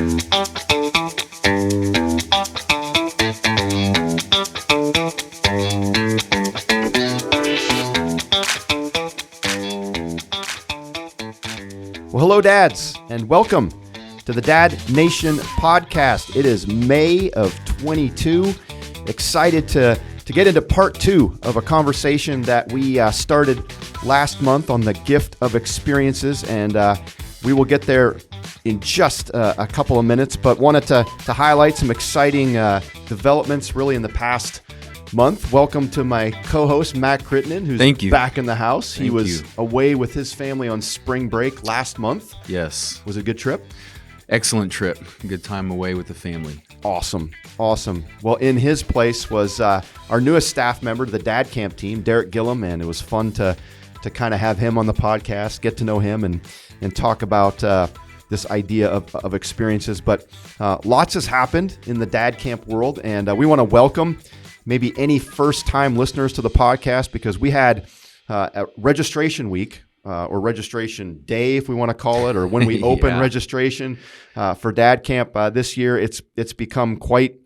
Well, hello, dads, and welcome to the Dad Nation podcast. It is May of 22. Excited to get into part 2 of a conversation that we started last month on the gift of experiences, and we will get there in just a couple of minutes, but wanted to highlight some exciting developments really in the past month. Welcome to my co-host, Matt Crittenden, who's back in the house. He was away with his family on spring break last month. Yes. Was it a good trip? Excellent trip. Good time away with the family. Awesome. Well, in his place was our newest staff member to the Dad Camp team, Derek Gillum, and it was fun to kind of have him on the podcast, get to know him, and talk about this idea of experiences. But lots has happened in the Dad Camp world, and we want to welcome maybe any first-time listeners to the podcast, because we had a registration week or registration day, if we want to call it, or when we open registration for Dad Camp this year. It's become quite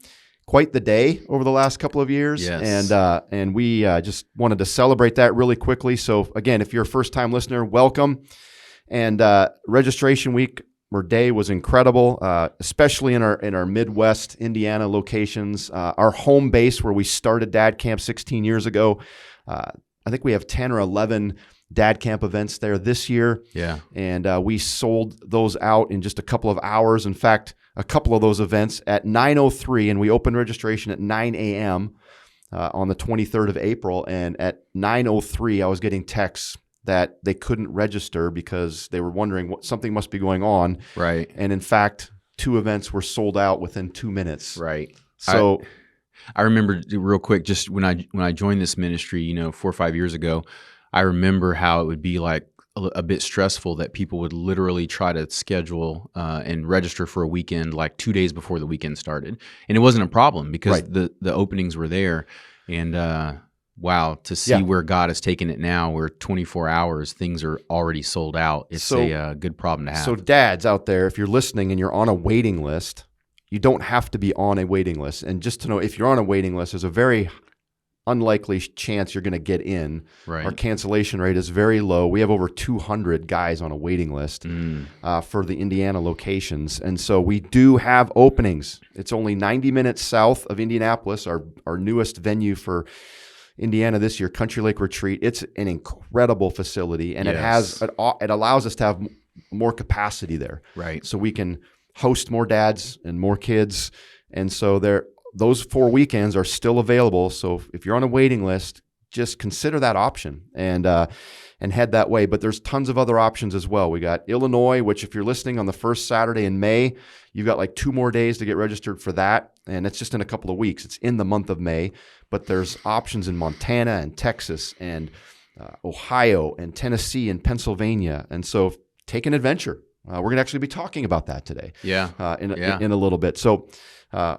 the day over the last couple of years, yes. and we just wanted to celebrate that really quickly. So again, if you're a first-time listener, welcome. And registration week or day was incredible, especially in our Midwest Indiana locations. Our home base where we started Dad Camp 16 years ago. I think we have 10 or 11 Dad Camp events there this year. Yeah. And we sold those out in just a couple of hours. In fact, a couple of those events at 9:03, and we opened registration at 9 a.m. On the 23rd of April. And at 9:03, I was getting texts that they couldn't register because they were wondering something must be going on. Right. And in fact, 2 events were sold out within 2 minutes. Right. So I remember real quick, just when I joined this ministry, 4 or 5 years ago, I remember how it would be like a bit stressful that people would literally try to schedule and register for a weekend like 2 days before the weekend started. And it wasn't a problem because the openings were there. And wow, to see where God has taken it now, where 24 hours, things are already sold out. It's a good problem to have. So dads out there, if you're listening and you're on a waiting list, you don't have to be on a waiting list. And just to know, if you're on a waiting list, there's a very unlikely chance you're going to get in. Right. Our cancellation rate is very low. We have over 200 guys on a waiting list for the Indiana locations. And so we do have openings. It's only 90 minutes south of Indianapolis, our newest venue for Indiana this year, Country Lake Retreat. It's an incredible facility, and it allows us to have more capacity there. Right. So we can host more dads and more kids. And so those 4 weekends are still available. So if you're on a waiting list, just consider that option and head that way. But there's tons of other options as well. We got Illinois, which if you're listening on the first Saturday in May, you've got like 2 more days to get registered for that. And it's just in a couple of weeks. It's in the month of May. But there's options in Montana and Texas and Ohio and Tennessee and Pennsylvania. And so take an adventure. We're going to actually be talking about that today. In a little bit. So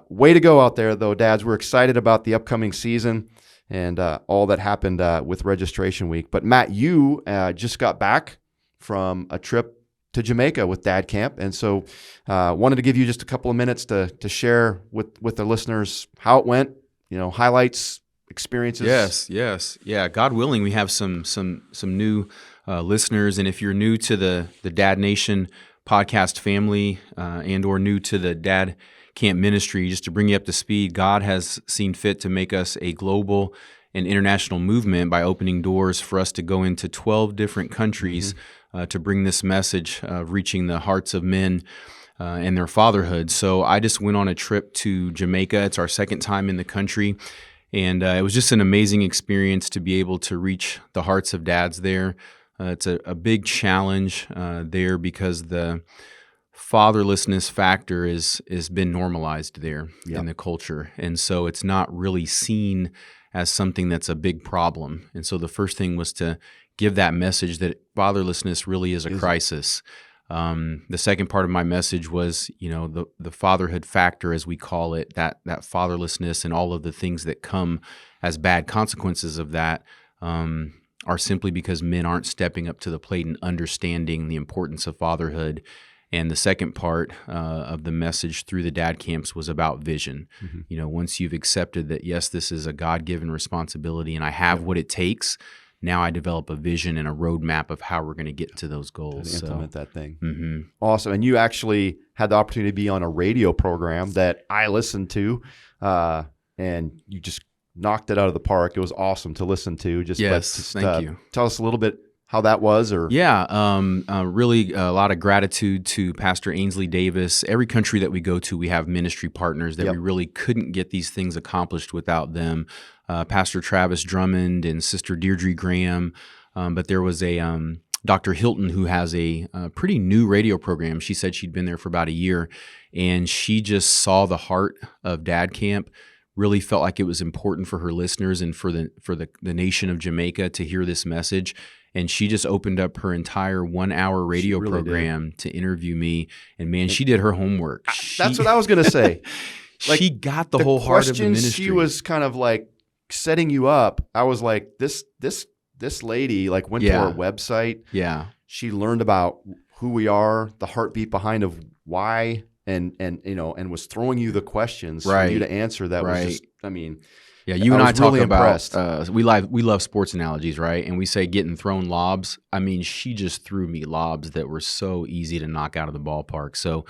way to go out there, though, dads. We're excited about the upcoming season and all that happened with registration week. But Matt, you just got back from a trip to Jamaica with Dad Camp, and so wanted to give you just a couple of minutes to share with the listeners how it went. Highlights, experiences. Yes. Yeah. God willing, we have some new listeners, and if you're new to the Dad Nation podcast family and or new to the Dad Camp ministry, just to bring you up to speed, God has seen fit to make us a global and international movement by opening doors for us to go into 12 different countries to bring this message of reaching the hearts of men and their fatherhood. So I just went on a trip to Jamaica. It's our second time in the country, and it was just an amazing experience to be able to reach the hearts of dads there. It's a big challenge there because the fatherlessness factor is been normalized there in the culture, and so it's not really seen as something that's a big problem. And so the first thing was to give that message that fatherlessness really is a crisis. The second part of my message was, the fatherhood factor, as we call it, that fatherlessness and all of the things that come as bad consequences of that are simply because men aren't stepping up to the plate and understanding the importance of fatherhood And the second part of the message through the dad camps was about vision. Once you've accepted that, yes, this is a God-given responsibility and I have what it takes, now I develop a vision and a roadmap of how we're going to get to those goals. To implement that thing. Awesome. And you actually had the opportunity to be on a radio program that I listened to, and you just knocked it out of the park. It was awesome to listen to. Thank you. Tell us a little bit how that was. Really a lot of gratitude to Pastor Ainsley Davis. Every country that we go to, we have ministry partners that we really couldn't get these things accomplished without them. Pastor Travis Drummond and Sister Deirdre Graham. But there was a Dr. Hilton who has a pretty new radio program. She said she'd been there for about a year, and she just saw the heart of Dad Camp. Really felt like it was important for her listeners and for the nation of Jamaica to hear this message. And she just opened up her entire 1 hour radio program to interview me. And man, she did her homework. That's what I was going to say. She got the whole heart of the ministry. She was kind of like setting you up. I was like, this lady like went to our website. Yeah. She learned about who we are, the heartbeat behind of why, and was throwing you the questions for you to answer. That was just, yeah, you and I talk really about we love sports analogies, right? And we say getting thrown lobs. She just threw me lobs that were so easy to knock out of the ballpark. So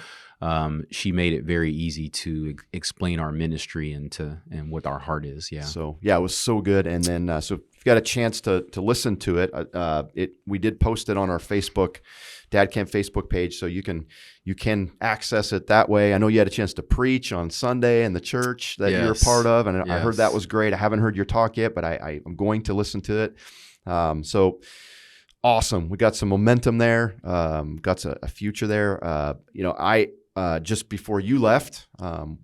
she made it very easy to explain our ministry and what our heart is. Yeah. So it was so good. And then so if you got a chance to listen to it, we did post it on our Facebook Dad Camp Facebook page, so you can access it that way. I know you had a chance to preach on Sunday in the church that you're a part of, and I heard that was great. I haven't heard your talk yet, but I'm going to listen to it. So awesome. We got some momentum there. Got a future there. I just before you left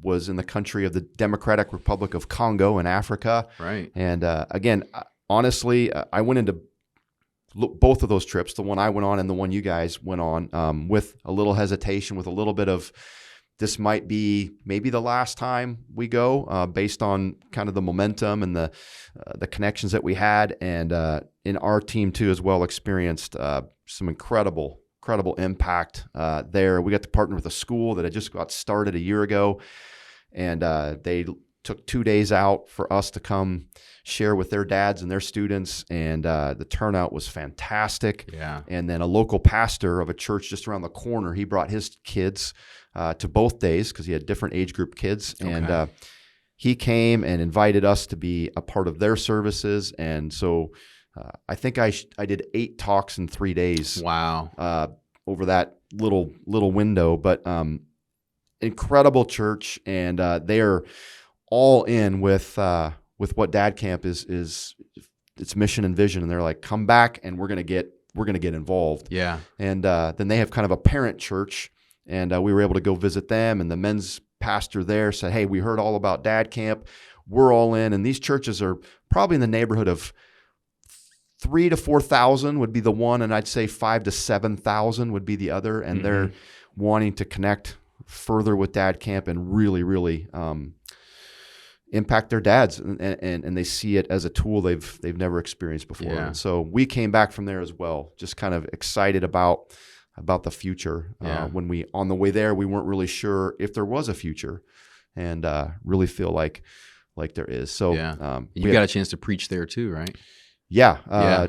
was in the country of the Democratic Republic of Congo in Africa. Right. And again, honestly, I went into both of those trips, the one I went on and the one you guys went on, with a little hesitation, with a little bit of, this might be maybe the last time we go, based on kind of the momentum and the connections that we had, and in our team too as well experienced some incredible impact there. We got to partner with a school that had just got started a year ago, and they took 2 days out for us to come share with their dads and their students, and the turnout was fantastic. Yeah. And then a local pastor of a church just around the corner, he brought his kids to both days because he had different age group kids. Okay. And he came and invited us to be a part of their services. And so I think I did 8 talks in 3 days. Wow. Over that little window. But incredible church, and they are all in with what Dad Camp is its mission and vision, and they're like, come back and we're gonna get involved. Yeah. And then they have kind of a parent church, and we were able to go visit them, and the men's pastor there said, hey, we heard all about Dad Camp, we're all in. And these churches are probably in the neighborhood of 3,000 to 4,000 would be the one, and I'd say 5,000 to 7,000 would be the other, and they're wanting to connect further with Dad Camp and really impact their dads, and they see it as a tool they've never experienced before. Yeah. And so we came back from there as well, just kind of excited about the future. Yeah. When we on the way there, we weren't really sure if there was a future, and really feel like there is. So you got a chance to preach there too, right? Yeah.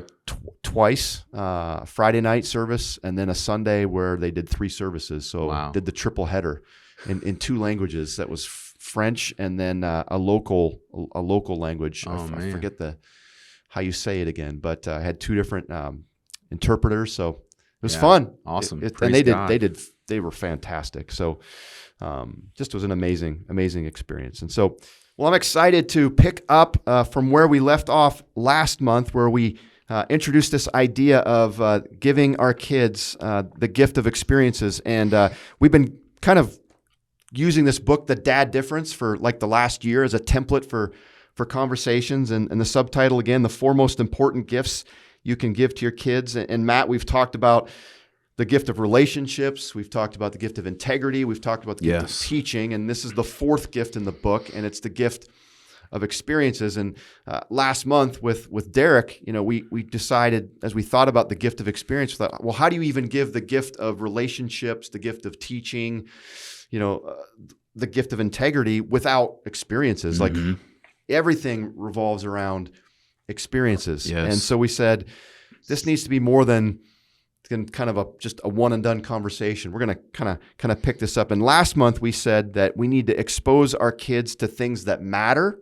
Twice, Friday night service, and then a Sunday where they did 3 services. So did the triple header in 2 languages. That was French, and then a local language. I forget how you say it again, but I had 2 different interpreters. So it was fun. Awesome. And they were fantastic. So just was an amazing experience. And so, well, I'm excited to pick up from where we left off last month, where we introduced this idea of giving our kids the gift of experiences. And we've been kind of using this book, The Dad Difference, for like the last year as a template for conversations. And the subtitle, again, the 4 most important gifts you can give to your kids. And Matt, we've talked about the gift of relationships. We've talked about the gift of integrity. We've talked about the gift of teaching. And this is the 4th gift in the book, and it's the gift of experiences. And last month with Derek, we decided, as we thought about the gift of experience, we thought, well, how do you even give the gift of relationships, the gift of teaching, the gift of integrity without experiences? Like everything revolves around experiences. Yes. And so we said, this needs to be more than kind of just a one and done conversation. We're going to kind of pick this up. And last month we said that we need to expose our kids to things that matter,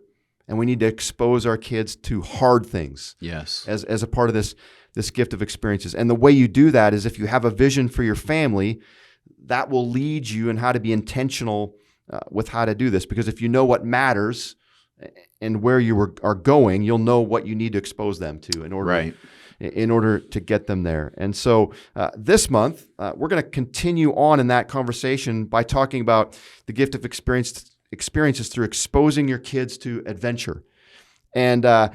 and we need to expose our kids to hard things. Yes. As a part of this gift of experiences. And the way you do that is if you have a vision for your family, that will lead you in how to be intentional with how to do this. Because if you know what matters and where you are going, you'll know what you need to expose them to in order to get them there. And so this month, we're going to continue on in that conversation by talking about the gift of experiences through exposing your kids to adventure. And, like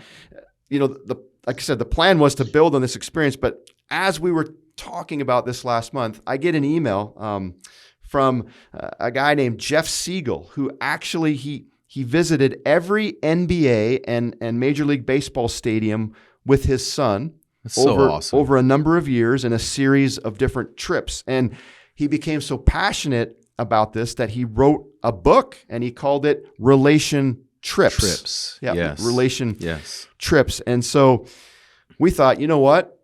I said, the plan was to build on this experience. But as we were talking about this last month, I get an email from a guy named Jeff Siegel, who actually he visited every NBA and Major League Baseball stadium with his son. That's so awesome. Over a number of years in a series of different trips. And he became so passionate about this that he wrote a book, and he called it RelationTRIPS. Yeah, yes. RelationTRIPS. And so we thought, you know what?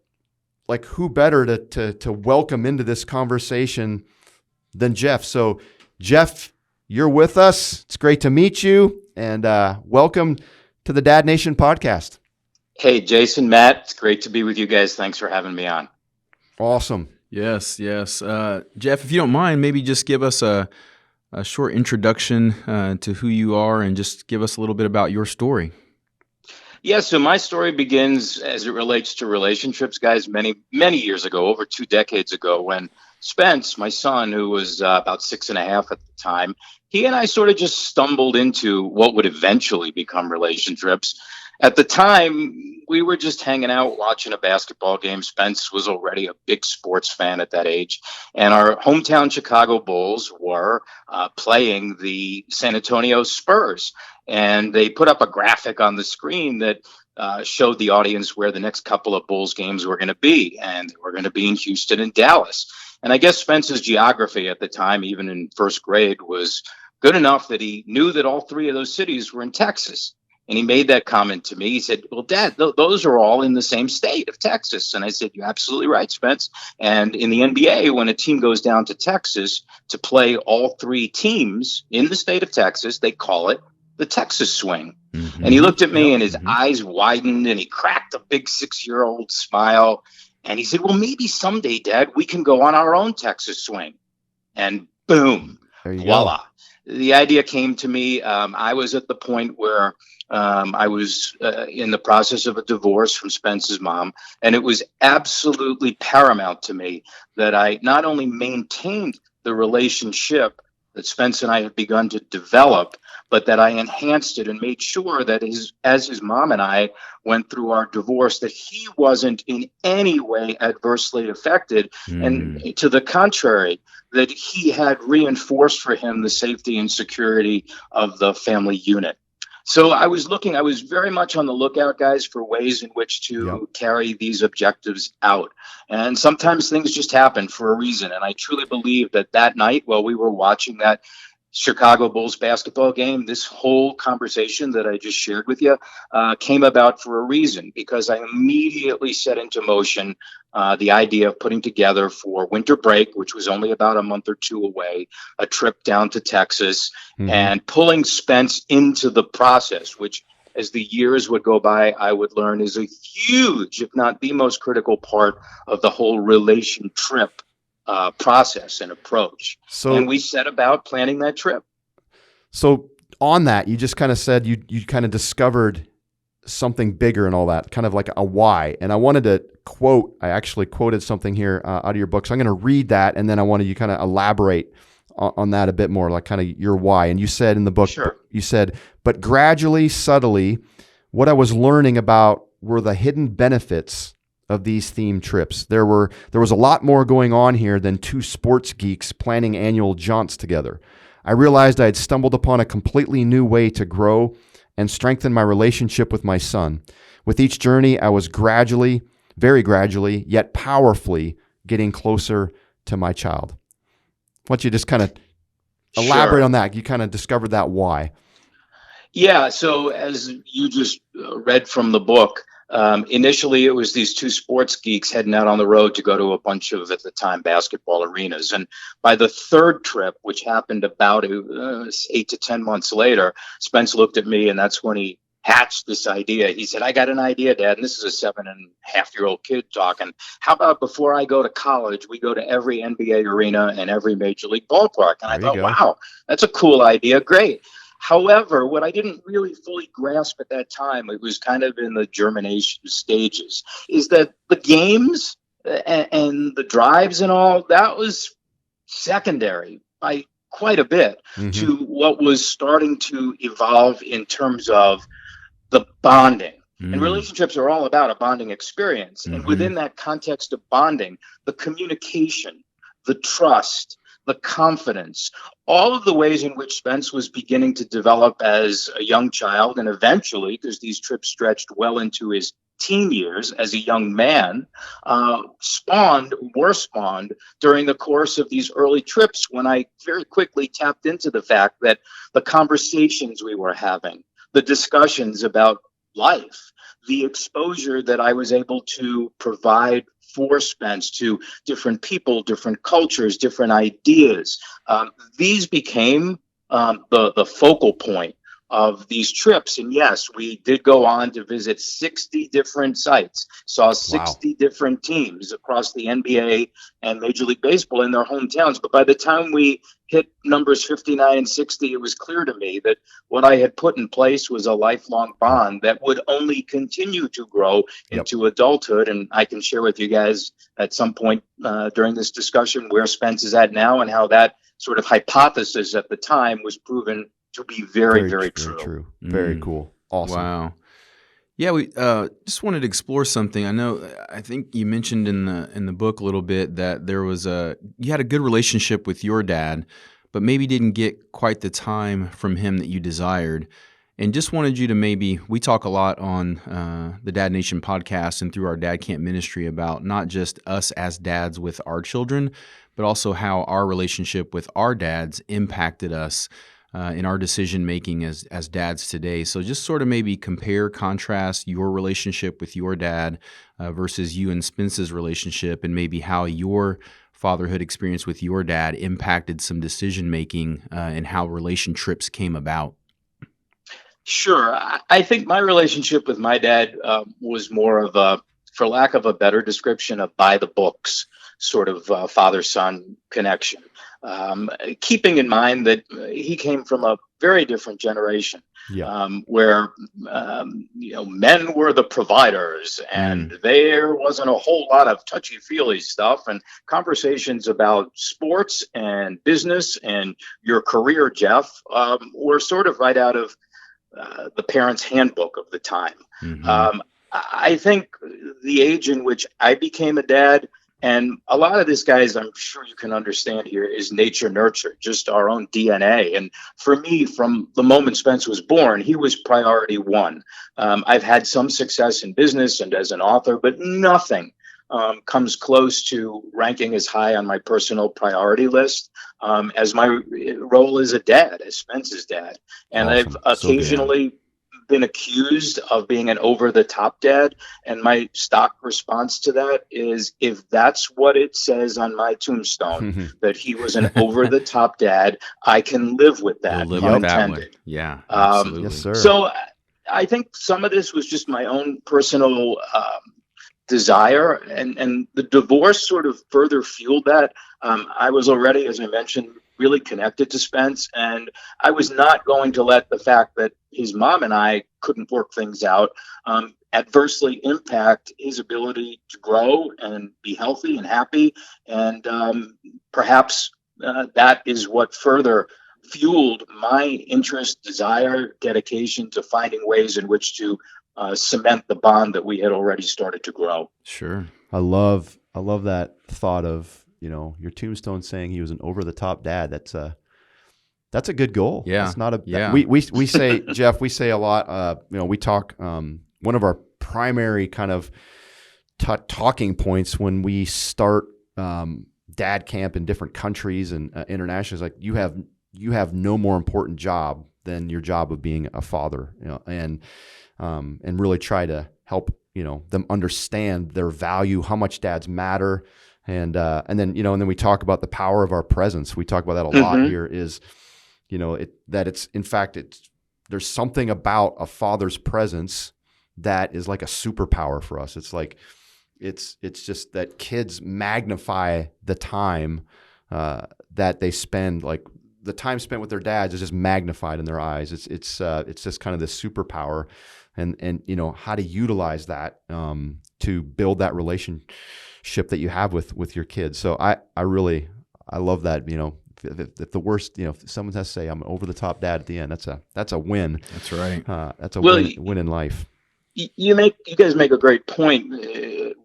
Like, who better to welcome into this conversation than Jeff? So Jeff, you're with us. It's great to meet you, and welcome to the Dad Nation podcast. Hey, Jason, Matt, it's great to be with you guys. Thanks for having me on. Awesome. Yes. Jeff, if you don't mind, maybe just give us a short introduction to who you are and just give us a little bit about your story. Yeah, so my story begins as it relates to RelationTRIPS, guys, many, many years ago, over 2 decades ago, when Spence, my son, who was about 6.5 at the time, he and I sort of just stumbled into what would eventually become RelationTRIPS. At the time, we were just hanging out watching a basketball game. Spence was already a big sports fan at that age. And our hometown Chicago Bulls were playing the San Antonio Spurs. And they put up a graphic on the screen that showed the audience where the next couple of Bulls games were going to be. And we're going to be in Houston and Dallas. And I guess Spence's geography at the time, even in first grade, was good enough that he knew that all 3 of those cities were in Texas. And he made that comment to me. He said, well, Dad, those are all in the same state of Texas. And I said, you're absolutely right, Spence. And in the NBA, when a team goes down to Texas to play all 3 teams in the state of Texas, they call it the Texas swing. Mm-hmm. And he looked at me and his eyes widened and he cracked a big 6-year-old smile. And he said, well, maybe someday, Dad, we can go on our own Texas swing. And boom, voila. The idea came to me. I was at the point where I was in the process of a divorce from Spence's mom, and it was absolutely paramount to me that I not only maintained the relationship that Spence and I had begun to develop, but that I enhanced it and made sure that as his mom and I went through our divorce, that he wasn't in any way adversely affected. And to the contrary, that he had reinforced for him the safety and security of the family unit. So I was very much on the lookout, guys, for ways in which to carry these objectives out. And sometimes things just happen for a reason. And I truly believe that night, while we were watching that Chicago Bulls basketball game, this whole conversation that I just shared with you came about for a reason, because I immediately set into motion the idea of putting together for winter break, which was only about a month or 2 away, a trip down to Texas, and pulling Spence into the process, which as the years would go by, I would learn is a huge, if not the most critical part of the whole RelationTRIP process and approach. And we set about planning that trip. So on that, you just kind of said you kind of discovered something bigger and all that, kind of like a why. And I wanted to I actually quoted something here out of your book. So I'm going to read that, and then I wanted you kind of elaborate on that a bit more, like kind of your why. And you said in the book, you said, but gradually, subtly, what I was learning about were the hidden benefits of these theme trips. There was a lot more going on here than 2 sports geeks planning annual jaunts together. I realized I had stumbled upon a completely new way to grow and strengthened my relationship with my son. With each journey, I was gradually, very gradually, yet powerfully getting closer to my child. Why don't you just kind of elaborate on that? You kind of discovered that why. Yeah, so as you just read from the book, initially it was these two sports geeks heading out on the road to go to a bunch of, at the time, basketball arenas. And by the third trip, which happened about 8 to 10 months later, Spence looked at me, and that's when he hatched this idea. He said, "I got an idea, Dad." And this is a 7.5-year-old kid talking. "How about before I go to college, we go to every NBA arena and every major league ballpark?" And I thought, wow, that's a cool idea. Great. However, what I didn't really fully grasp at that time, it was kind of in the germination stages, is that the games and the drives and all, that was secondary by quite a bit to what was starting to evolve in terms of the bonding. And relationships are all about a bonding experience. And within that context of bonding, the communication, the trust, the confidence, all of the ways in which Spence was beginning to develop as a young child, and eventually, because these trips stretched well into his teen years as a young man, were spawned during the course of these early trips, when I very quickly tapped into the fact that the conversations we were having, the discussions about life, the exposure that I was able to provide for Spence to different people, different cultures, different ideas. These became the focal point of these trips. And yes, we did go on to visit 60 different sites, saw 60 different teams across the NBA and Major League Baseball in their hometowns. But by the time we hit numbers 59 and 60, it was clear to me that what I had put in place was a lifelong bond that would only continue to grow into adulthood. And I can share with you guys at some point during this discussion where Spence is at now, and how that sort of hypothesis at the time was proven to be very, very true. Very cool. Awesome. Wow. Yeah, we just wanted to explore something. I think you mentioned in the book a little bit that you had a good relationship with your dad, but maybe didn't get quite the time from him that you desired. And just wanted you to we talk a lot on the Dad Nation podcast and through our Dad Camp ministry about not just us as dads with our children, but also how our relationship with our dads impacted us in our decision-making as dads today. So just sort of maybe compare, contrast your relationship with your dad versus you and Spence's relationship, and maybe how your fatherhood experience with your dad impacted some decision-making and how RelationTRIPS came about. Sure. I think my relationship with my dad was more of a, for lack of a better description, a by the books sort of father-son connection. Keeping in mind that he came from a very different generation, where men were the providers, and there wasn't a whole lot of touchy-feely stuff, and conversations about sports and business and your career, Jeff, were sort of right out of the parents' handbook of the time. I think the age in which I became a dad, and a lot of this, guys, I'm sure you can understand here, is nature nurture, just our own DNA. And for me, from the moment Spence was born, he was priority one. I've had some success in business and as an author, but nothing comes close to ranking as high on my personal priority list as my role as a dad, as Spence's dad. And Awesome. I've occasionally been accused of being an over-the-top dad, and my stock response to that is, if that's what it says on my tombstone, that he was an over-the-top dad, I can live with that. Live with that one. Yeah, absolutely. Yes, sir. So I think some of this was just my own personal desire, and the divorce sort of further fueled that. I was already, as I mentioned, really connected to Spence, and I was not going to let the fact that his mom and I couldn't work things out adversely impact his ability to grow and be healthy and happy. And perhaps that is what further fueled my interest, desire, dedication to finding ways in which to cement the bond that we had already started to grow. Sure. I love that thought of, your tombstone saying he was an over-the-top dad. That's a good goal. Yeah. That's not a, Yeah. we say, Jeff, we say a lot, we talk, one of our primary kind of talking points when we start, dad camp in different countries and international is like, you have no more important job than your job of being a father, and really try to help, them understand their value, how much dads matter. And then we talk about the power of our presence. We talk about that a lot here is, there's something about a father's presence that is like a superpower for us. It's like, it's just that kids magnify the time that they spend, like the time spent with their dads is just magnified in their eyes. It's just kind of this superpower, and how to utilize that to build that relationship that you have with your kids. So I love that. If the worst, if someone has to say I'm over the top dad at the end, that's a win. That's right. That's a win in life. You guys make a great point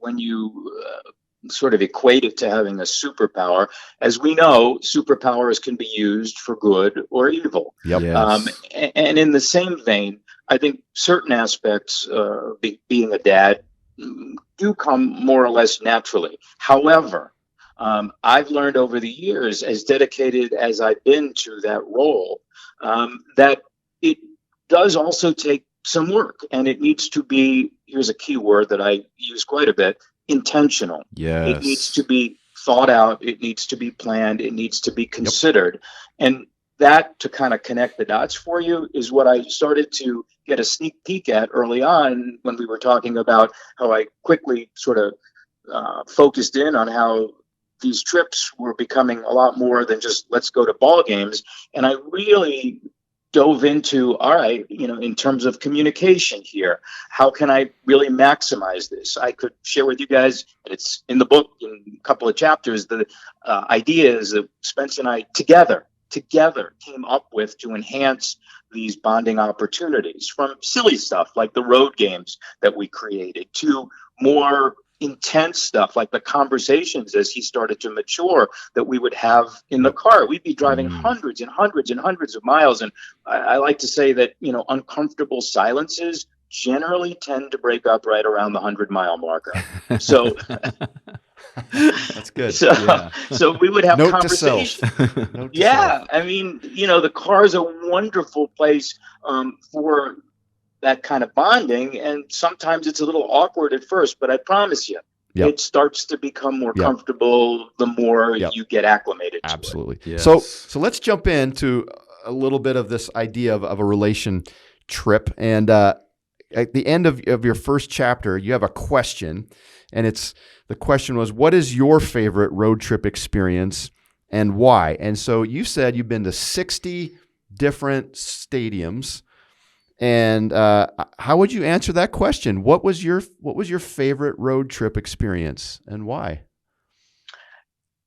when you sort of equate it to having a superpower. As we know, superpowers can be used for good or evil. Yep. Yes. And in the same vein, I think certain aspects being a dad do come more or less naturally. However, I've learned over the years, as dedicated as I've been to that role, that it does also take some work, and it needs to be, here's a key word that I use quite a bit, intentional. Yes. It needs to be thought out. It needs to be planned. It needs to be considered. Yep. And that, to kind of connect the dots for you, is what I started to get a sneak peek at early on when we were talking about how I quickly sort of focused in on how these trips were becoming a lot more than just let's go to ball games. And I really dove into, all right, in terms of communication here, how can I really maximize this? I could share with you guys, and it's in the book in a couple of chapters, the ideas that Spence and I together came up with to enhance these bonding opportunities, from silly stuff like the road games that we created to more intense stuff like the conversations as he started to mature that we would have in the car. We'd be driving hundreds and hundreds and hundreds of miles. And I like to say that, uncomfortable silences generally tend to break up right around the 100-mile marker. So that's good. So we would have Note conversations. To yeah. self. I mean, the car is a wonderful place for that kind of bonding, and sometimes it's a little awkward at first, but I promise you, it starts to become more comfortable the more you get acclimated to it. Absolutely. Yes. So let's jump into a little bit of this idea of a relation trip. And at the end of your first chapter, you have a question, and the question was, what is your favorite road trip experience and why? And so you said you've been to 60 different stadiums. And how would you answer that question? What was your favorite road trip experience and why?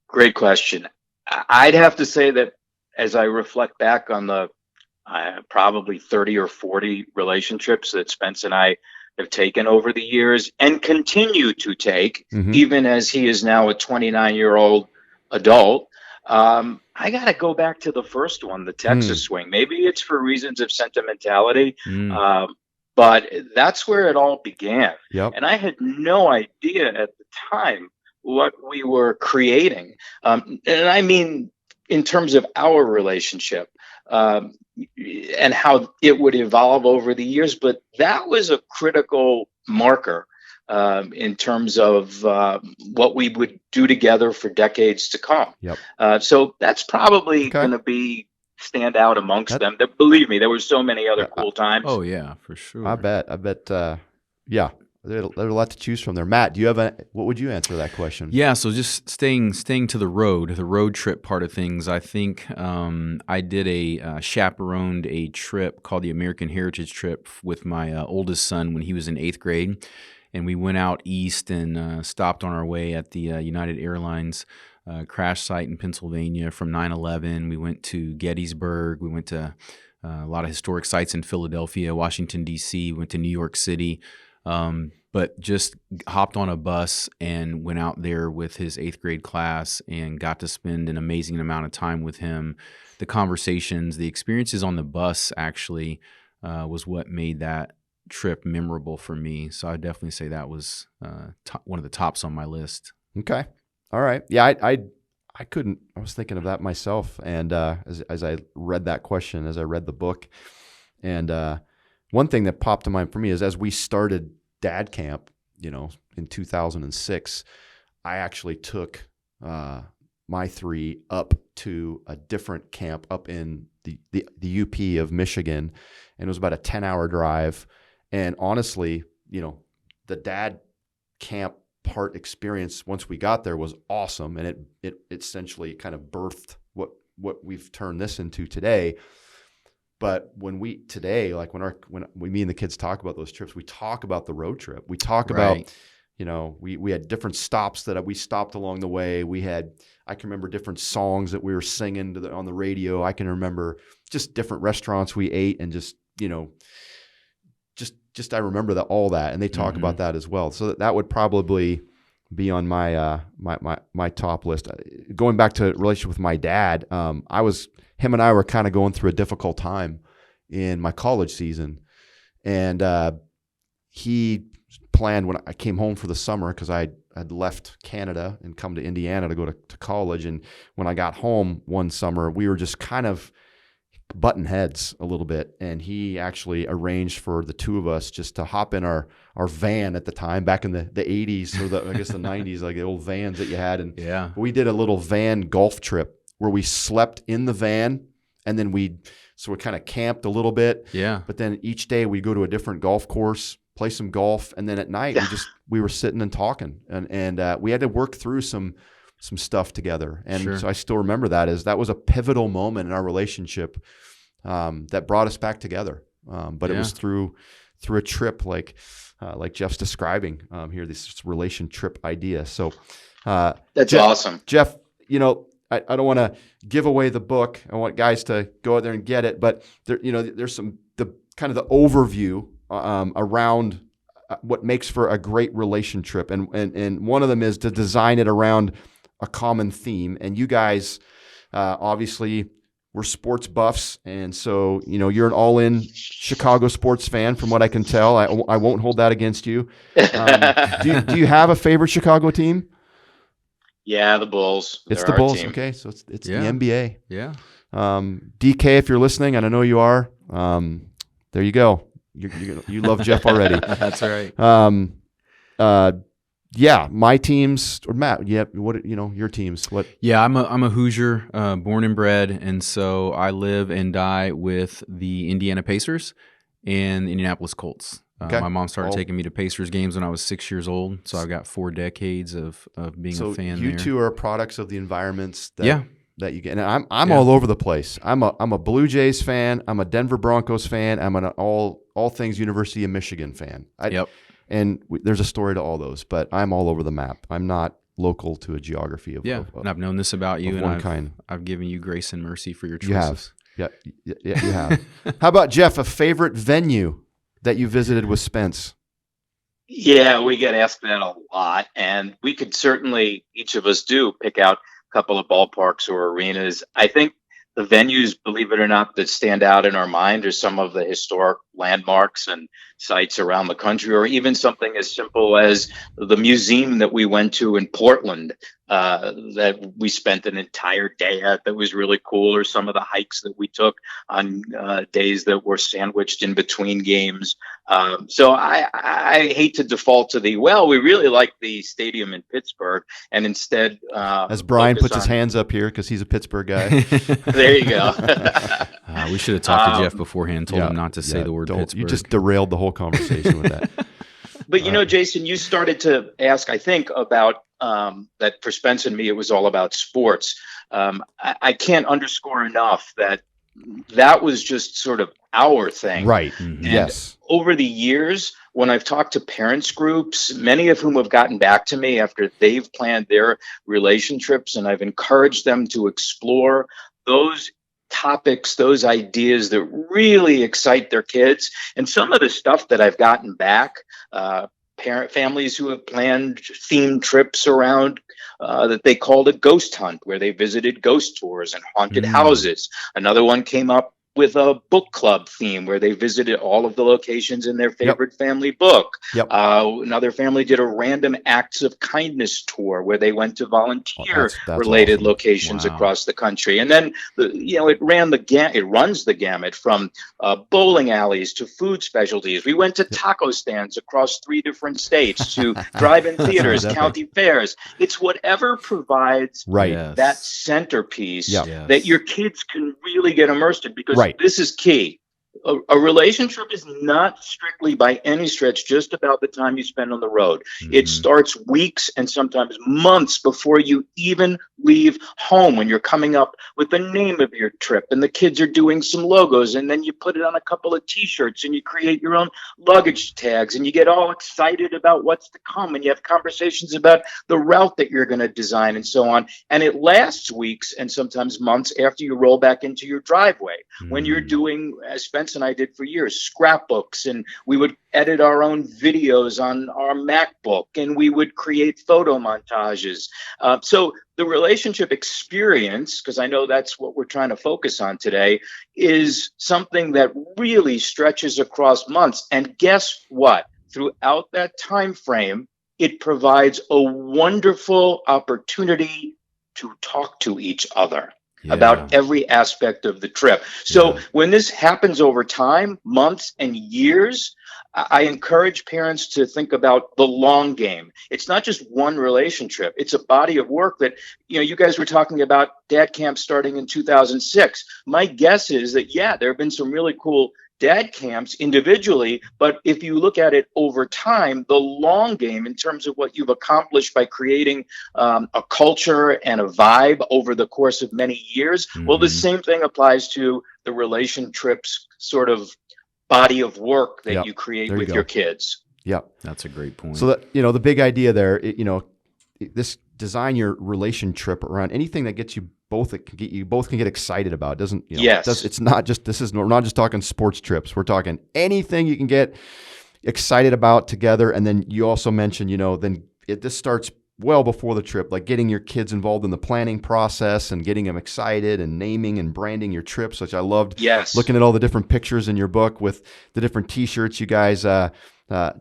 Great question. I'd have to say that as I reflect back on the probably 30 or 40 relationships that Spence and I have taken over the years and continue to take, even as he is now a 29-year-old adult, I got to go back to the first one, the Texas swing. Maybe it's for reasons of sentimentality, but that's where it all began. Yep. And I had no idea at the time what we were creating. And I mean, in terms of our relationship and how it would evolve over the years. But that was a critical marker in terms of what we would do together for decades to come. Yep. So that's probably going to stand out amongst them. Believe me, there were so many other cool times. Oh yeah, for sure. I bet. Yeah, there's a lot to choose from there. Matt, do you have what would you answer to that question? Yeah, so just staying to the road trip part of things. I think I did chaperoned a trip called the American Heritage Trip with my oldest son when he was in 8th grade. And we went out east and stopped on our way at the United Airlines crash site in Pennsylvania from 9/11. We went to Gettysburg. We went to a lot of historic sites in Philadelphia, Washington, D.C. We went to New York City. but just hopped on a bus and went out there with his 8th grade class and got to spend an amazing amount of time with him. The conversations, the experiences on the bus actually was what made that trip memorable for me. So I'd definitely say that was one of the tops on my list. Okay. All right. Yeah, I couldn't. I was thinking of that myself, and as I read that question, as I read the book, and one thing that popped to mind for me is as we started Dad Camp, in 2006, I actually took my 3 up to a different camp up in the UP of Michigan, and it was about a 10-hour drive. And honestly, the Dad Camp part experience once we got there was awesome, and it essentially kind of birthed what we've turned this into today. But when me and the kids talk about those trips, we talk about the road trip. We talk about, we had different stops that we stopped along the way. I can remember different songs that we were singing on the radio. I can remember just different restaurants we ate, and just I remember all that, and they talk about that as well. So that would probably be on my my top list. Going back to relationship with my dad, him and I were kind of going through a difficult time in my college season, and he planned when I came home for the summer, because I had left Canada and come to Indiana to go to college, and when I got home one summer, we were just kind of button heads a little bit, and he actually arranged for the 2 of us just to hop in our van at the time, back in the 80s, or the 90s, like the old vans that you had, and we did a little van golf trip where we slept in the van, and then we kind of camped a little bit, but then each day we go to a different golf course, play some golf, and then at night we were sitting and talking, and we had to work through some stuff together. And so I still remember that was a pivotal moment in our relationship that brought us back together. But it was through a trip like Jeff's describing here, this relation trip idea. So that's awesome. Jeff, I don't want to give away the book. I want guys to go out there and get it, but there's the kind of the overview around what makes for a great relation trip. And one of them is to design it around a common theme. And you guys, obviously, we're sports buffs. And so, you're an all-in Chicago sports fan, from what I can tell. I won't hold that against you. Do you have a favorite Chicago team? Yeah, the Bulls. It's the Bulls. Team. Okay, so it's the NBA. Yeah. DK, if you're listening, and I know you are, there you go. You love Jeff already. That's right. Yeah, my teams, or Matt. Yeah, your teams. What? Yeah, I'm a Hoosier, born and bred, and so I live and die with the Indiana Pacers and the Indianapolis Colts. Okay. My mom started taking me to Pacers games when I was 6 years old, so I've got 4 decades of being a fan. So you there. two are products of the environments that you get. And I'm Yeah. all over the place. I'm a Blue Jays fan. I'm a Denver Broncos fan. I'm an all things University of Michigan fan. And there's a story to all those, but I'm all over the map. I'm not local to a geography of and I've known this about you, and I've given you grace and mercy for your choices. You have. Yeah, you have. How about Jeff? A favorite venue that you visited with Spence? Yeah, we get asked that a lot, and we could certainly, each of us pick out a couple of ballparks or arenas. I think the venues, believe it or not, that stand out in our mind are some of the historic landmarks and sites around the country, or even something as simple as the museum that we went to in Portland that we spent an entire day at, that was really cool, or some of the hikes that we took on days that were sandwiched in between games. So I hate to default to we really like the stadium in Pittsburgh, and instead as Brian puts his hands up here because he's a Pittsburgh guy. There you go. We should have talked to Jeff beforehand, told him not to say the word Pittsburgh. You just derailed the whole conversation with that. But Jason, you started to ask, I think, about that for Spence and me, it was all about sports. I can't underscore enough that was just sort of our thing. Right. Mm-hmm. Yes. Over the years, when I've talked to parents groups, many of whom have gotten back to me after they've planned their relation trips, and I've encouraged them to explore those topics, those ideas that really excite their kids. And some of the stuff that I've gotten back, families who have planned themed trips around that they called a ghost hunt, where they visited ghost tours and haunted houses. Another one came up with a book club theme where they visited all of the locations in their favorite family book. Another family did a random acts of kindness tour where they went to volunteer related awesome. locations across the country. And then, it runs the gamut from bowling alleys to food specialties. We went to taco stands across 3 different states, to drive-in theaters, county fairs. It's whatever provides that centerpiece that your kids can really get immersed in, because this is key. A relationship is not strictly by any stretch just about the time you spend on the road. It starts weeks and sometimes months before you even leave home, when you're coming up with the name of your trip and the kids are doing some logos, and then you put it on a couple of t-shirts and you create your own luggage tags and you get all excited about what's to come, and you have conversations about the route that you're going to design and so on. And it lasts weeks and sometimes months after you roll back into your driveway, when you're doing, as Spence and I did for years, scrapbooks, and we would edit our own videos on our MacBook, and we would create photo montages. So the relationship experience, because I know that's what we're trying to focus on today, is something that really stretches across months. And guess what? Throughout that time frame, it provides a wonderful opportunity to talk to each other about every aspect of the trip. So when this happens over time, months and years, I encourage parents to think about the long game. It's not just one relationship. It's a body of work that, you guys were talking about dad camp starting in 2006. My guess is that, there have been some really cool dad camps individually, but if you look at it over time, the long game in terms of what you've accomplished by creating a culture and a vibe over the course of many years, well, the same thing applies to the RelationTRIPS sort of body of work that you create with your kids. That's a great point. So that, the big idea there, this design your relation trip around anything that gets you both can get excited about. It doesn't, it's not just, we're not just talking sports trips. We're talking anything you can get excited about together. And then you also mentioned, this starts well before the trip, like getting your kids involved in the planning process and getting them excited and naming and branding your trips, which I loved. Looking at all the different pictures in your book with the different t-shirts you guys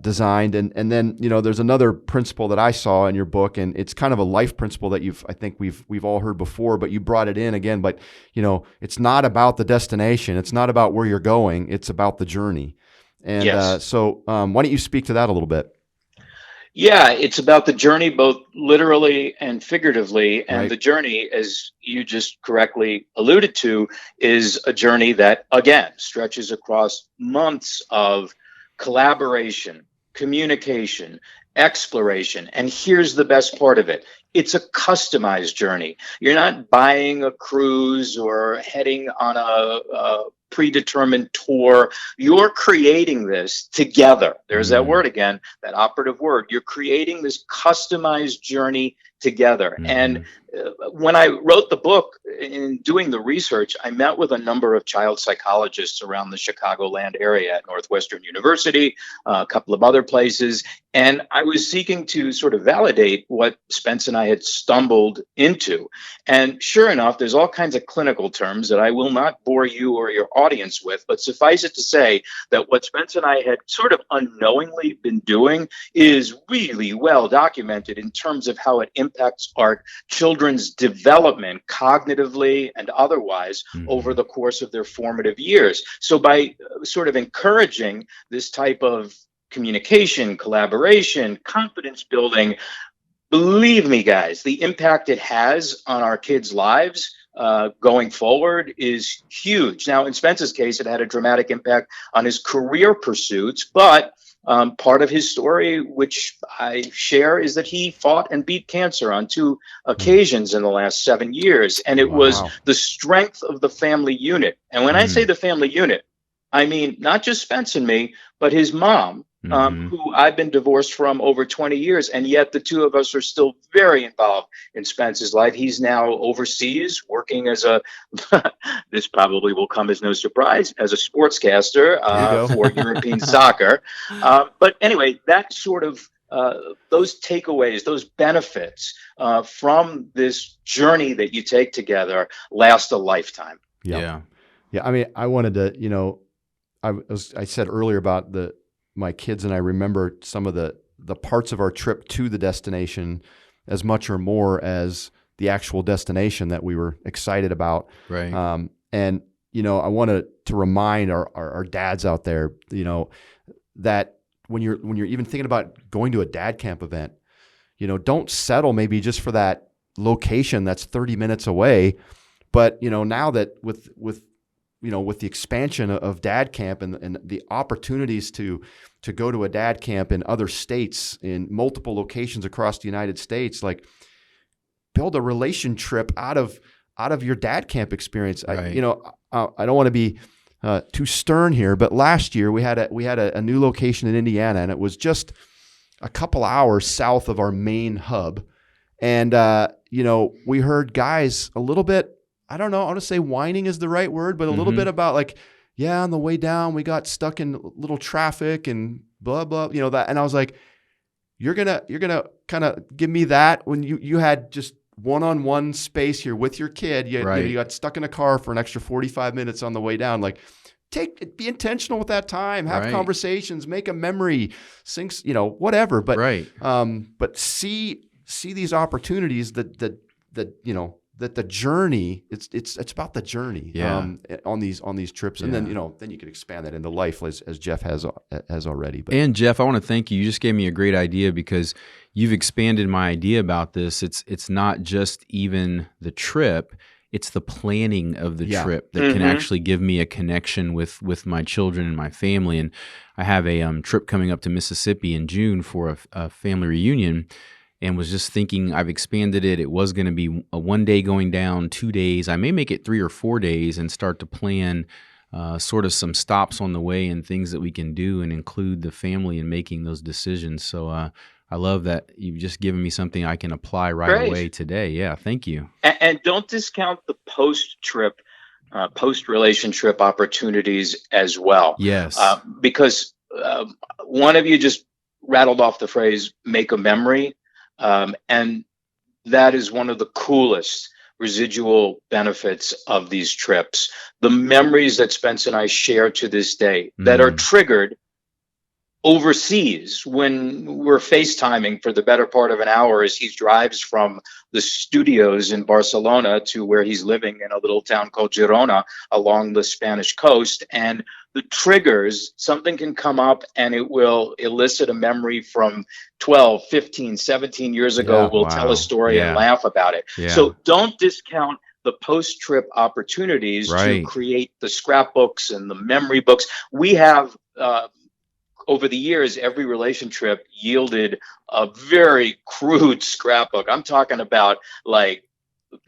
designed. And then, there's another principle that I saw in your book, and it's kind of a life principle that I think we've all heard before, but you brought it in again. But, it's not about the destination. It's not about where you're going. It's about the journey. And so why don't you speak to that a little bit? Yeah, it's about the journey, both literally and figuratively. And the journey, as you just correctly alluded to, is a journey that, again, stretches across months of collaboration, communication, exploration. And here's the best part of it. It's a customized journey. You're not buying a cruise or heading on a predetermined tour. You're creating this together. There's that word again, that operative word. You're creating this customized journey together. And when I wrote the book, in doing the research, I met with a number of child psychologists around the Chicagoland area at Northwestern University, a couple of other places. And I was seeking to sort of validate what Spence and I had stumbled into. And sure enough, there's all kinds of clinical terms that I will not bore you or your audience with, but suffice it to say that what Spence and I had sort of unknowingly been doing is really well documented in terms of how it impacts our children's development cognitively and otherwise over the course of their formative years. So by sort of encouraging this type of communication, collaboration, confidence building, believe me, guys, the impact it has on our kids' lives going forward is huge. Now, in Spence's case, it had a dramatic impact on his career pursuits, but part of his story, which I share, is that he fought and beat cancer on 2 occasions in the last 7 years. And it was the strength of the family unit. And when I say the family unit, I mean not just Spence and me, but his mom, who I've been divorced from over 20 years. And yet the two of us are still very involved in Spence's life. He's now overseas working as this probably will come as no surprise, as a sportscaster for European soccer. But anyway, that sort of, those takeaways, those benefits from this journey that you take together last a lifetime. Yeah. I mean, I wanted to, I said earlier about my kids and I remember some of the parts of our trip to the destination as much or more as the actual destination that we were excited about. Right. And, I wanted to remind our dads out there, that when you're even thinking about going to a dad camp event, don't settle maybe just for that location that's 30 minutes away. But, now that with the expansion of dad camp and the opportunities to go to a dad camp in other states, in multiple locations across the United States, like build a relation trip out of your dad camp experience. Right. I don't want to be too stern here, but last year we had a new location in Indiana, and it was just a couple hours south of our main hub. And, we heard guys a little bit, I don't know, I want to say whining is the right word, but a little bit about like, on the way down, we got stuck in little traffic and blah, blah, that. And I was like, you're going to kind of give me that when you had just one-on-one space here with your kid. You got stuck in a car for an extra 45 minutes on the way down. Like, be intentional with that time, have conversations, make a memory, sing, whatever. But, but see these opportunities that the journey, it's about the journey on these trips. And then you can expand that into life as Jeff has already. But. And Jeff, I want to thank you. You just gave me a great idea because you've expanded my idea about this. It's not just even the trip, it's the planning of the trip that can actually give me a connection with my children and my family. And I have a trip coming up to Mississippi in June for a family reunion. And was just thinking, I've expanded it. It was going to be a 1 day going down, 2 days. I may make it 3 or 4 days and start to plan sort of some stops on the way and things that we can do and include the family in making those decisions. So I love that you've just given me something I can apply right away today. Yeah, thank you. And don't discount the post-trip, post-relation trip opportunities as well. Yes. Because one of you just rattled off the phrase, make a memory. And that is one of the coolest residual benefits of these trips. The memories that Spence and I share to this day that are triggered overseas when we're FaceTiming for the better part of an hour as he drives from the studios in Barcelona to where he's living in a little town called Girona along the Spanish coast. And the triggers, something can come up and it will elicit a memory from 12, 15, 17 years ago. We'll tell a story and laugh about it. So don't discount the post-trip opportunities to create the scrapbooks and the memory books. We have, over the years, every relation trip yielded a very crude scrapbook. I'm talking about like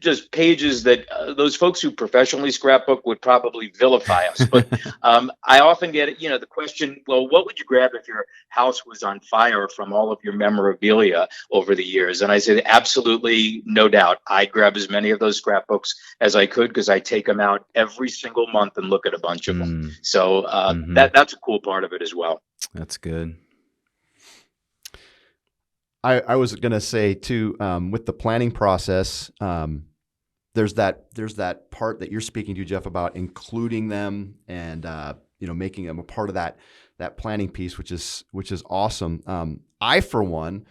just pages that those folks who professionally scrapbook would probably vilify us. But I often get, the question, well, what would you grab if your house was on fire from all of your memorabilia over the years? And I said, absolutely, no doubt. I'd grab as many of those scrapbooks as I could because I take them out every single month and look at a bunch of them. So that's a cool part of it as well. That's good. I was going to say too, with the planning process, there's that part that you're speaking to, Jeff, about including them and making them a part of that planning piece, which is awesome. I, for one,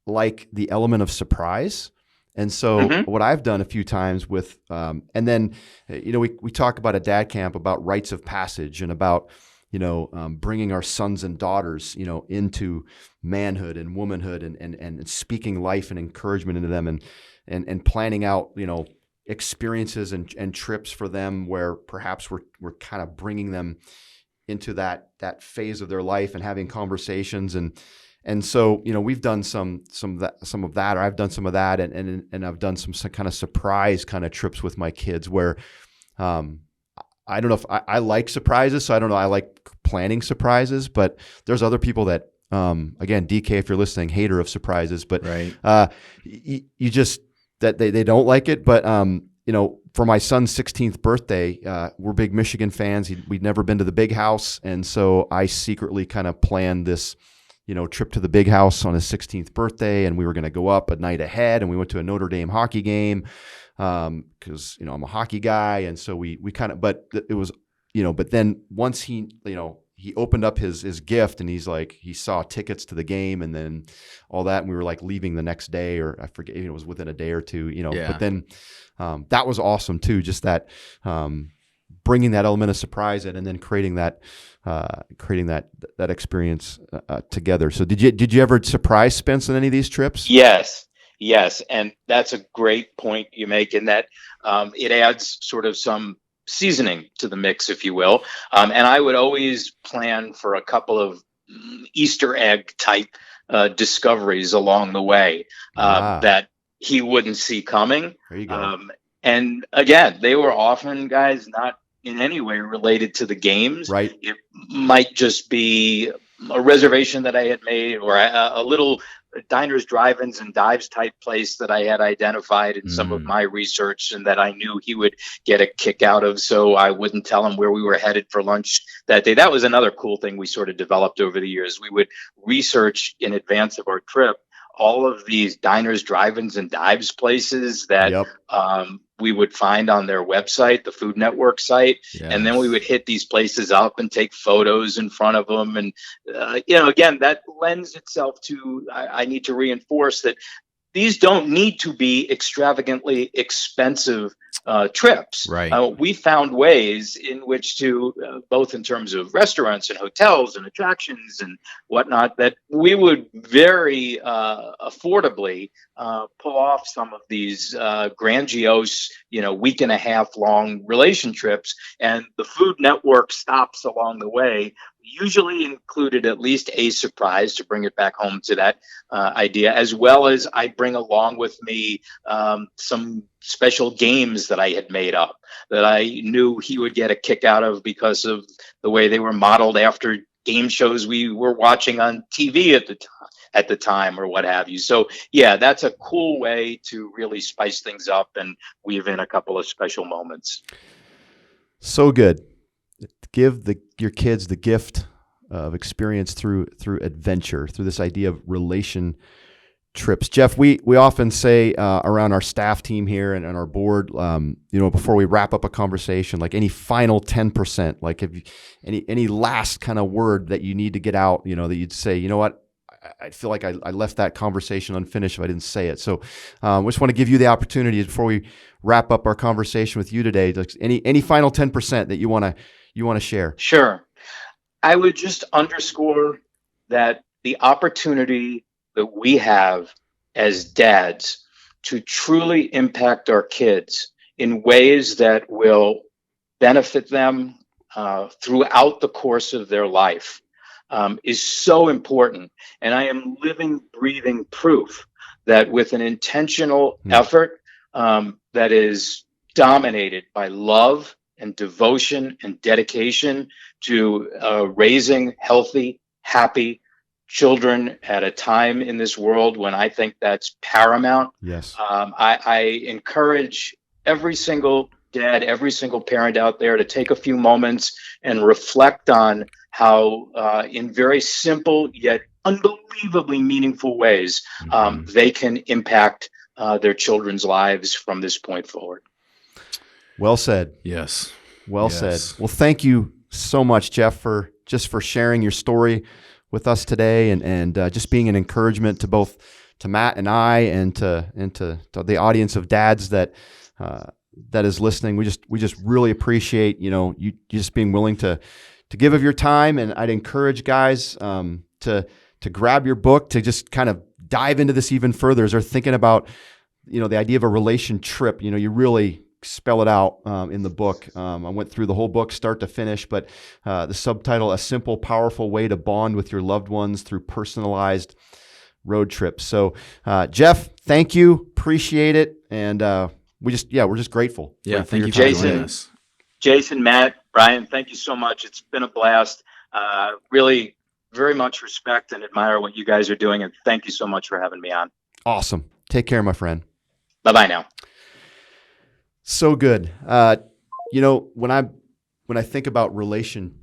like the element of surprise. And so what I've done a few times with, and then we talk about a dad camp about rites of passage and about bringing our sons and daughters, into manhood and womanhood and speaking life and encouragement into them and planning out, experiences and trips for them where perhaps we're kind of bringing them into that phase of their life and having conversations. And so, we've done some of that, or I've done some of that and I've done some kind of surprise kind of trips with my kids where, I don't know if I like surprises, so I don't know. I like planning surprises, but there's other people that, again, DK, if you're listening, hater of surprises, but Right. you just, that they don't like it. But, for my son's 16th birthday, we're big Michigan fans. We'd never been to the big house. And so I secretly kind of planned this, trip to the big house on his 16th birthday. And we were going to go up a night ahead, and we went to a Notre Dame hockey game. Cause I'm a hockey guy. And so we kind of, but it was, but then once he opened up his gift, and he's like, he saw tickets to the game and then all that. And we were like leaving the next day, or I forget, it was within a day or two, Yeah. but then, that was awesome too. Just that, bringing that element of surprise in, and then creating that experience, together. So did you ever surprise Spence on any of these trips? Yes. And that's a great point you make, in that it adds sort of some seasoning to the mix, if you will. And I would always plan for a couple of Easter egg type discoveries along the way that he wouldn't see coming. There you go. And again, they were often, guys, not in any way related to the games. Right. It might just be a reservation that I had made, or a little diners, drive-ins, and dives type place that I had identified in some of my research, and that I knew he would get a kick out of, so I wouldn't tell him where we were headed for lunch that day. That was another cool thing we sort of developed over the years. We would research in advance of our trip all of these diners, drive-ins, and dives places that we would find on their website, the Food Network site. Yes. And then we would hit these places up and take photos in front of them. And, again, that lends itself to, I need to reinforce that these don't need to be extravagantly expensive trips. Right. We found ways in which to, both in terms of restaurants and hotels and attractions and whatnot, that we would very affordably pull off some of these grandiose, week and a half long relation trips. And the Food Network stops along the way usually included at least a surprise to bring it back home to that idea, as well as I bring along with me some special games that I had made up that I knew he would get a kick out of because of the way they were modeled after game shows we were watching on TV at the time or what have you. So yeah, that's a cool way to really spice things up and weave in a couple of special moments. So good. Give your kids the gift of experience through adventure, through this idea of relation trips. Jeff, we often say around our staff team here and our board, before we wrap up a conversation, like any final 10%, like if any last kind of word that you need to get out, that you'd say, you know what, I feel like I left that conversation unfinished if I didn't say it. So we just want to give you the opportunity before we wrap up our conversation with you today. Like any final 10% that you want to share. Sure. I would just underscore that the opportunity that we have as dads to truly impact our kids in ways that will benefit them throughout the course of their life is so important. And I am living, breathing proof that with an intentional effort that is dominated by love and devotion and dedication to raising healthy, happy children at a time in this world when I think that's paramount. Yes. I encourage every single dad, every single parent out there to take a few moments and reflect on how in very simple yet unbelievably meaningful ways they can impact their children's lives from this point forward. Well said. Yes. Well said. Well, thank you so much, Jeff, for sharing your story with us today and just being an encouragement to Matt and I and to the audience of dads that is listening. We just really appreciate you just being willing to give of your time, and I'd encourage guys to grab your book, to just kind of dive into this even further as they're thinking about the idea of a relation trip. You really spell it out in the book. I went through the whole book start to finish, but the subtitle, A Simple, Powerful Way to Bond with Your Loved Ones Through Personalized Road Trips. So Jeff, thank you. Appreciate it. And we're just grateful. Yeah. for Thank your you, time. for joining us. Jason, Matt, Brian, thank you so much. It's been a blast. Really very much respect and admire what you guys are doing. And thank you so much for having me on. Awesome. Take care, my friend. Bye-bye now. So good. When I think about relation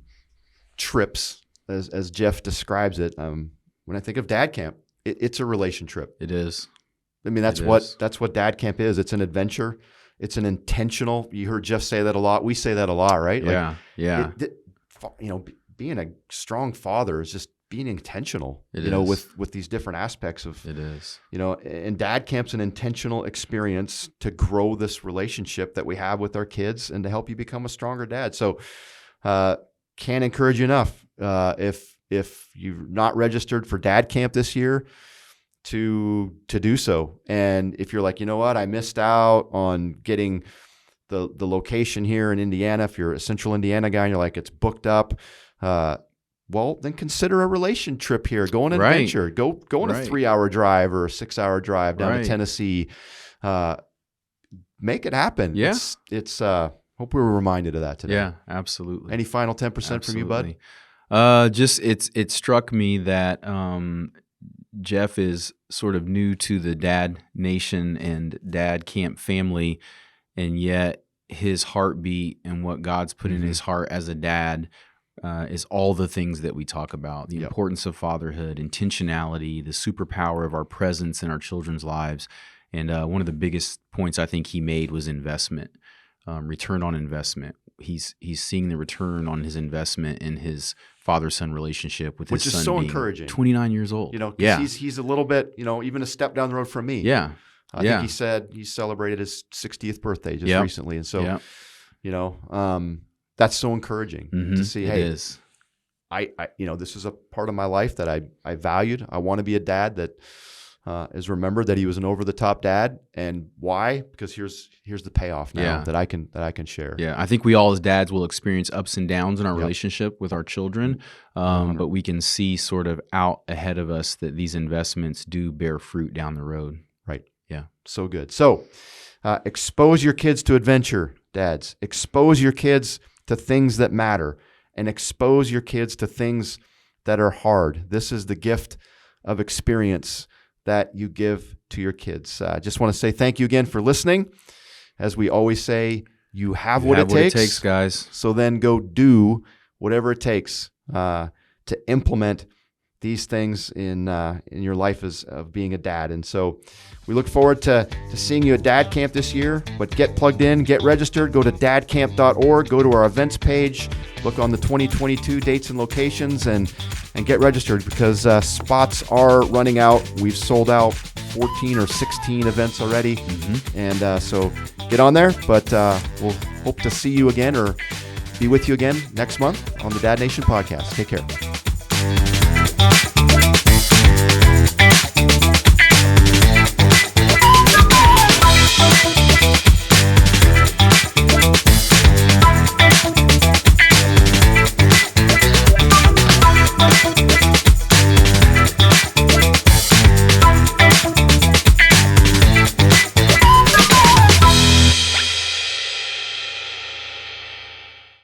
trips, as Jeff describes it, when I think of dad camp, it's a relation trip. It is. I mean, that's what dad camp is. It's an adventure. It's an intentional. You heard Jeff say that a lot. We say that a lot, right? Yeah. Being a strong father is just being intentional. It is. With these different aspects of. It is. And dad camp's an intentional experience to grow this relationship that we have with our kids and to help you become a stronger dad. So, can't encourage you enough. If you're not registered for dad camp this year, to do so. And if you're like, you know what, I missed out on getting the location here in Indiana. If you're a Central Indiana guy and you're like, it's booked up, well, then consider a relation trip here. Go on an adventure. Go on a 3-hour drive or a 6-hour drive down to Tennessee. Make it happen. Yeah. It's hope we were reminded of that today. Yeah, absolutely. Any final 10% from you, bud? It struck me that Jeff is sort of new to the Dad Nation and Dad Camp family, and yet his heartbeat and what God's put in his heart as a dad is all the things that we talk about: the importance of fatherhood, intentionality, the superpower of our presence in our children's lives. And one of the biggest points I think he made was investment, return on investment. He's seeing the return on his investment in his father-son relationship with his son, which is so being encouraging. 29 years old. He's a little bit, even a step down the road from me. Yeah. I think he said he celebrated his 60th birthday just recently. And so, that's so encouraging to see, hey, is. This is a part of my life that I valued. I want to be a dad that is remembered, that he was an over-the-top dad. And why? Because here's the payoff now that I can share. Yeah, I think we all as dads will experience ups and downs in our relationship with our children, but we can see sort of out ahead of us that these investments do bear fruit down the road. Right. Yeah. So good. So expose your kids to adventure, dads. Expose your kids to things that matter, and expose your kids to things that are hard. This is the gift of experience that you give to your kids. Just want to say thank you again for listening. As we always say, you have what it takes, guys. So then go do whatever it takes to implement these things in your life of being a dad. And so we look forward to seeing you at Dad Camp this year. But get plugged in, get registered, go to dadcamp.org, go to our events page, look on the 2022 dates and locations, and get registered, because spots are running out. We've sold out 14 or 16 events already. And so get on there. But we'll hope to see you again or be with you again next month on the Dad Nation podcast. Take care.